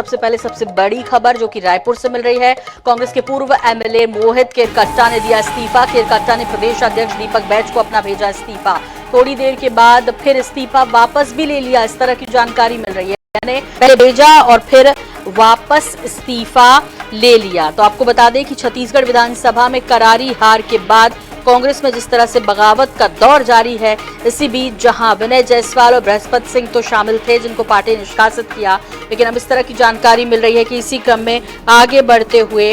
सबसे पहले सबसे बड़ी खबर जो कि रायपुर से मिल रही है। कांग्रेस के पूर्व एमएलए मोहित केरकट्टा ने दिया इस्तीफा। केरकट्टा ने प्रदेश अध्यक्ष दीपक बैज को अपना भेजा इस्तीफा। थोड़ी देर के बाद फिर इस्तीफा वापस भी ले लिया, इस तरह की जानकारी मिल रही है। यानी पहले भेजा और फिर वापस इस्तीफा ले लिया। तो आपको बता दें कि छत्तीसगढ़ विधानसभा में करारी हार के बाद कांग्रेस में जिस तरह से बगावत का दौर जारी है, इसी बीच जहां विनय जायसवाल और बृहस्पति सिंह तो शामिल थे जिनको पार्टी ने निष्कासित किया, लेकिन अब इस तरह की जानकारी मिल रही है कि इसी क्रम में आगे बढ़ते हुए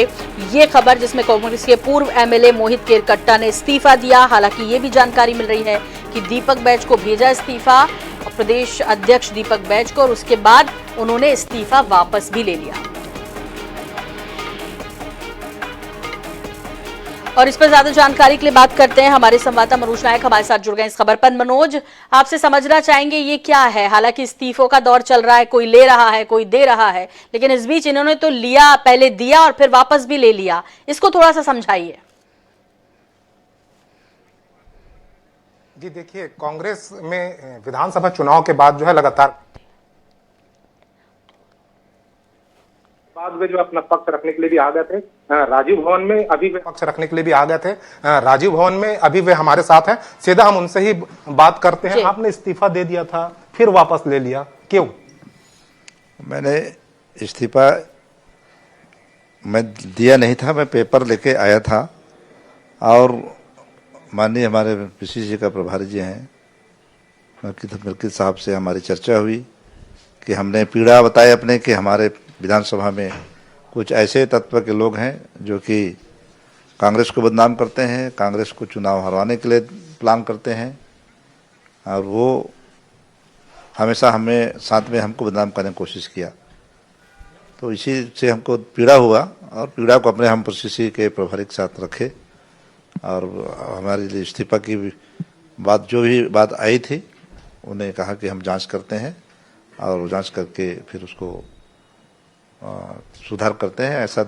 ये खबर जिसमें कांग्रेस के पूर्व एमएलए मोहित केरकट्टा ने इस्तीफा दिया। हालांकि ये भी जानकारी मिल रही है कि दीपक बैज को भेजा इस्तीफा, प्रदेश अध्यक्ष दीपक बैज को, और उसके बाद उन्होंने इस्तीफा वापस भी ले लिया। और इस पर ज्यादा जानकारी के लिए बात करते हैं, हमारे संवाददाता मनोज नायक हमारे साथ जुड़ गए इस खबर पर। मनोज, आपसे समझना चाहेंगे ये क्या है? हालांकि इस्तीफों का दौर चल रहा है, कोई ले रहा है कोई दे रहा है, लेकिन इस बीच इन्होंने तो लिया, पहले दिया और फिर वापस भी ले लिया। इसको थोड़ा सा समझाइए। जी देखिए, कांग्रेस में विधानसभा चुनाव के बाद जो है लगातार वे जो अपना पक्ष रखने के लिए भी आ गए थे राजीव भवन में। अभी वे पक्ष रखने के लिए भी आ गए थे राजीव भवन में, अभी वे हमारे साथ हैं। सीधा हम उनसे ही बात करते हैं। आपने इस्तीफा दे दिया था, फिर वापस ले लिया, क्यों? मैंने इस्तीफा मैं दिया नहीं था, मैं पेपर लेके आया था और माननीय हमारे पीसीसी का प्रभारी जी हैं मलकित साहब से हमारी चर्चा हुई कि हमने पीड़ा बताए अपने कि हमारे विधानसभा में कुछ ऐसे तत्व के लोग हैं जो कि कांग्रेस को बदनाम करते हैं, कांग्रेस को चुनाव हरवाने के लिए प्लान करते हैं और वो हमेशा हमें साथ में हमको बदनाम करने की कोशिश किया। तो इसी से हमको पीड़ा हुआ और पीड़ा को अपने हम पीसीसी के प्रभारी के साथ रखे और हमारे लिए इस्तीफा की बात जो भी बात आई थी उन्हें कहा कि हम जांच करते हैं और जांच करके फिर उसको सुधार करते हैं। ऐसा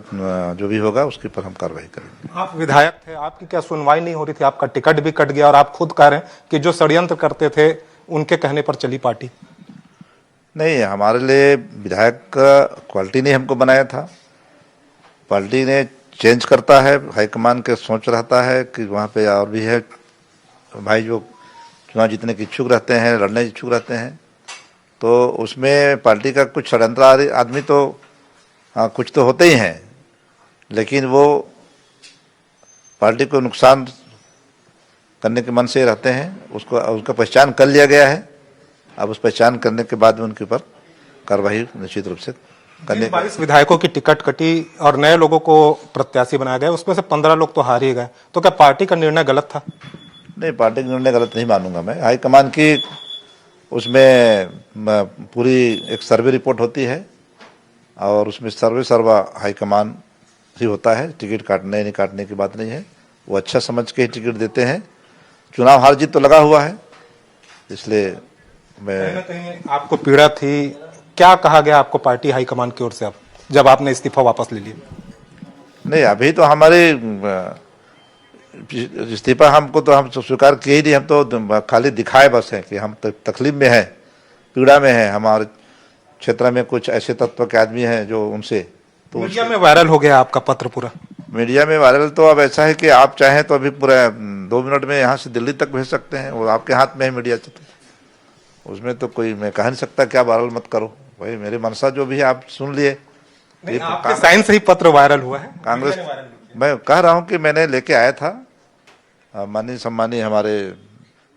जो भी होगा उसके पर हम कार्रवाई करेंगे। आप विधायक थे, आपकी क्या सुनवाई नहीं हो रही थी? आपका टिकट भी कट गया और आप खुद कह रहे हैं कि जो षड्यंत्र करते थे उनके कहने पर चली पार्टी। नहीं, हमारे लिए विधायक का क्वालिटी नहीं हमको बनाया था। पार्टी ने चेंज करता है, हाईकमान के सोच रहता है कि वहाँ पे और भी है भाई जो चुनाव जीतने के इच्छुक रहते हैं, लड़ने इच्छुक रहते हैं, तो उसमें पार्टी का कुछ षड्यंत्र आदमी तो हाँ कुछ तो होते ही हैं, लेकिन वो पार्टी को नुकसान करने के मन से रहते हैं। उसका पहचान कर लिया गया है। अब उस पहचान करने के बाद में उनके ऊपर कार्रवाई निश्चित रूप से करने। 22 विधायकों की टिकट कटी और नए लोगों को प्रत्याशी बनाया गया, उसमें से 15 लोग तो हार ही गए। तो क्या पार्टी का निर्णय गलत था? नहीं, पार्टी का निर्णय गलत नहीं मानूंगा मैं। हाईकमान की उसमें पूरी एक सर्वे रिपोर्ट होती है और उसमें सर्वा हाईकमान ही होता है। टिकट काटने नहीं काटने की बात नहीं है, वो अच्छा समझ के ही टिकट देते हैं। चुनाव हार जीत तो लगा हुआ है, इसलिए मैं कहीं आपको पीड़ा थी। क्या कहा गया आपको पार्टी हाईकमान की ओर से अब जब आपने इस्तीफा वापस ले लिया? नहीं, अभी तो हमारे इस्तीफा हमको तो हम स्वीकार किए ही नहीं। हम तो खाली दिखाए बस हैं कि हम तकलीफ में हैं, पीड़ा में हैं। हमारे क्षेत्र में कुछ ऐसे तत्व के आदमी हैं जो उनसे तो मीडिया में वायरल हो गया आपका पत्र पूरा। मीडिया में वायरल तो अब ऐसा है कि आप चाहें तो अभी पूरा 2 मिनट में यहाँ से दिल्ली तक भेज सकते हैं, वो आपके हाथ में है मीडिया। तो उसमें तो कोई मैं कह नहीं सकता क्या वायरल मत करो भाई, मेरी मनसा जो भी है आप सुन लिए। आपके साइन से ही पत्र वायरल हुआ है। कांग्रेस मैं कह रहा हूँ कि मैंने लेके आया था, माननीय सम्मानीय हमारे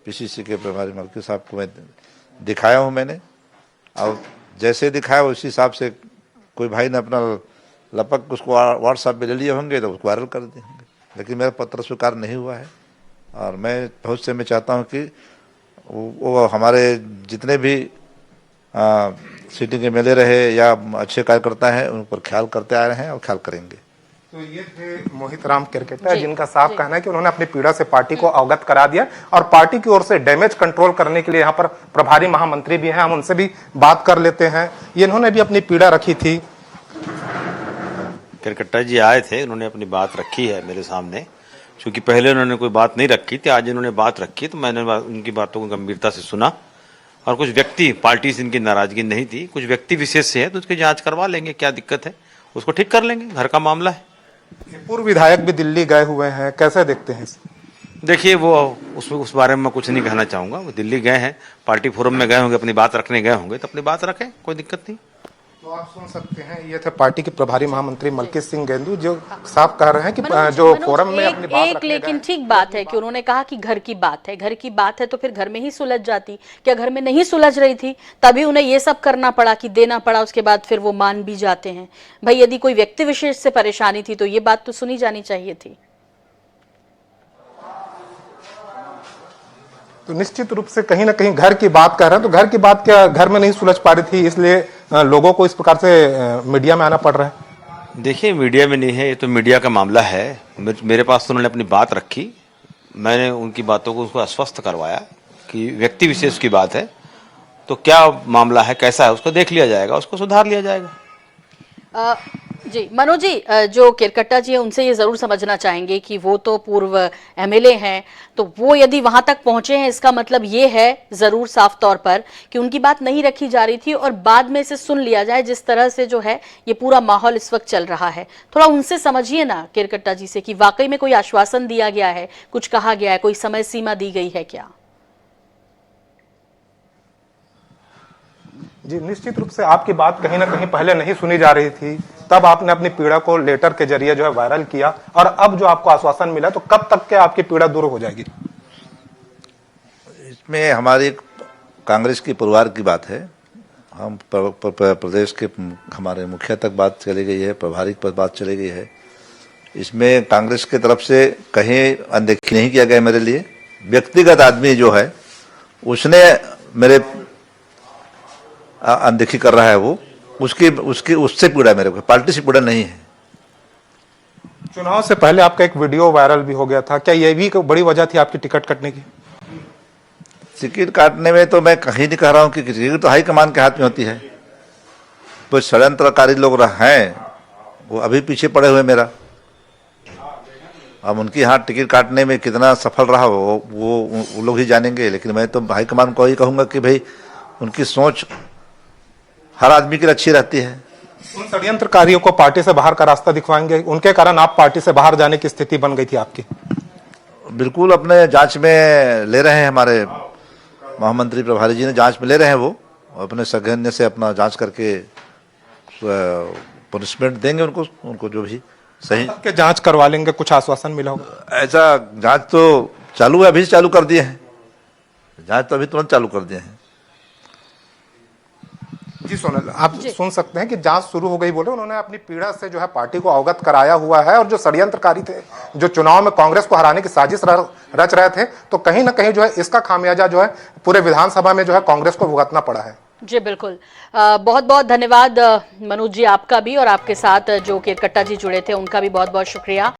पीसीसी के प्रभारी मलकित साहब को मैं दिखाया हूँ मैंने, और जैसे दिखाया उसी हिसाब से कोई भाई ने अपना लपक उसको व्हाट्सएप पे ले लिए होंगे तो उसको वायरल कर दिए होंगे, लेकिन मेरा पत्र स्वीकार नहीं हुआ है। और मैं बहुत से मैं चाहता हूँ कि वो हमारे जितने भी सीटिंग एमएलए रहे या अच्छे कार्यकर्ता हैं उन पर ख्याल करते आ रहे हैं और ख्याल करेंगे। तो ये थे मोहित राम केरकट्टा, जिनका साफ कहना है कि उन्होंने अपनी पीड़ा से पार्टी को अवगत करा दिया और पार्टी की ओर से डैमेज कंट्रोल करने के लिए यहाँ पर प्रभारी महामंत्री भी हैं, हम उनसे भी बात कर लेते हैं। ये इन्होंने भी अपनी पीड़ा रखी थी। केरकट्टा जी आए थे, उन्होंने अपनी बात रखी है मेरे सामने, क्योंकि पहले उन्होंने कोई बात नहीं रखी थी, आज इन्होंने बात रखी तो मैंने उनकी बातों को गंभीरता से सुना और कुछ व्यक्ति, पार्टी से इनकी नाराजगी नहीं थी, कुछ व्यक्ति विशेष से है तो उसकी जांच करवा लेंगे, क्या दिक्कत है, उसको ठीक कर लेंगे, घर का मामला है। पूर्व विधायक भी दिल्ली गए हुए हैं, कैसे देखते हैं इसे? देखिए वो उस बारे में मैं कुछ नहीं कहना चाहूंगा। वो दिल्ली गए हैं, पार्टी फोरम में गए होंगे, अपनी बात रखने गए होंगे, तो अपनी बात रखें, कोई दिक्कत नहीं। तो आप सुन सकते हैं, ये थे पार्टी के प्रभारी महामंत्री मलकीत सिंह गेंदू, जो साफ कह रहे हैं कि जो फोरम में अपनी बात रखने लेकिन ठीक बात है कि उन्होंने कहा कि घर की बात है, घर की बात है तो फिर घर में ही सुलझ जाती। क्या घर में नहीं सुलझ रही थी तभी उन्हें ये सब करना पड़ा कि देना पड़ा, उसके बाद फिर वो मान भी जाते हैं। भाई यदि कोई व्यक्ति विशेष से परेशानी थी तो ये बात तो सुनी जानी चाहिए थी। तो निश्चित रूप से कहीं ना कहीं घर की बात कर रहे हैं, तो घर की बात क्या घर में नहीं सुलझ पा रही थी, इसलिए लोगों को इस प्रकार से मीडिया में आना पड़ रहा है? देखिए मीडिया में नहीं है, ये तो मीडिया का मामला है। मेरे पास तो उन्होंने अपनी बात रखी, मैंने उनकी बातों को उसको आश्वस्त करवाया कि व्यक्ति विशेष की बात है, तो क्या मामला है, कैसा है, उसको देख लिया जाएगा, उसको सुधार लिया जाएगा। जी मनोज जी, जो केरकट्टा जी है उनसे ये जरूर समझना चाहेंगे कि वो तो पूर्व एमएलए हैं, तो वो यदि वहां तक पहुंचे हैं इसका मतलब ये है जरूर साफ तौर पर कि उनकी बात नहीं रखी जा रही थी और बाद में इसे सुन लिया जाए, जिस तरह से जो है ये पूरा माहौल इस वक्त चल रहा है। थोड़ा उनसे समझिए ना केरकट्टा जी से कि वाकई में कोई आश्वासन दिया गया है, कुछ कहा गया है, कोई समय सीमा दी गई है क्या? जी निश्चित रूप से आपकी बात कहीं ना कहीं पहले नहीं सुनी जा रही थी, तब आपने अपनी पीड़ा को लेटर के जरिए जो है वायरल किया, और अब जो आपको आश्वासन मिला, तो कब तक के आपकी पीड़ा दूर हो जाएगी? इसमें हमारी कांग्रेस की परिवार की बात है। हम प्रदेश के हमारे मुखिया तक बात चली गई है, प्रभारी पर बात चली गई है। इसमें कांग्रेस की तरफ से कहीं अनदेखी नहीं किया गया मेरे लिए। व्यक्तिगत आदमी जो है उसने मेरे अनदेखी कर रहा है, वो उससे पीड़ा मेरे को, पार्टी से पीड़ा नहीं है। चुनाव से पहले आपका एक वीडियो वायरल भी हो गया था, क्या यह भी कोई बड़ी वजह थी आपकी टिकट कटने की? टिकट काटने में तो मैं कहीं नहीं कह रहा हूं कि टिकट तो हाईकमान के हाथ में होती है। तो षड्यंत्रकारी लोग हैं, वो अभी पीछे पड़े हुए मेरा। अब उनकी यहाँ टिकट काटने में कितना सफल रहा वो लोग ही जानेंगे, लेकिन मैं तो हाईकमान को ही कहूंगा कि भाई उनकी सोच हर आदमी की अच्छी रहती है। उन षड्यंत्रकारियों को पार्टी से बाहर का रास्ता दिखवाएंगे, उनके कारण आप पार्टी से बाहर जाने की स्थिति बन गई थी आपकी? बिल्कुल अपने जांच में ले रहे हैं, हमारे महामंत्री प्रभारी जी ने जांच में ले रहे हैं, वो अपने सौजन्य से अपना जांच करके पनिशमेंट देंगे उनको जो भी सही के जांच करवा लेंगे, कुछ आश्वासन मिला होगा? ऐसा जांच तो चालू है, अभी चालू कर दिए हैं, जांच तो अभी तुरंत चालू कर दिए हैं। जी सोनल, आप सुन सकते हैं कि जांच शुरू हो गई बोले, उन्होंने अपनी पीड़ा से जो है पार्टी को अवगत कराया हुआ है, और जो षड्यंत्रकारी थे जो चुनाव में कांग्रेस को हराने की साजिश रच रहे थे, तो कहीं ना कहीं जो है इसका खामियाजा जो है पूरे विधानसभा में जो है कांग्रेस को भुगतना पड़ा है। जी बिल्कुल, बहुत बहुत धन्यवाद मनोज जी आपका भी, और आपके साथ जो केरकट्टा जी जुड़े थे उनका भी बहुत बहुत शुक्रिया।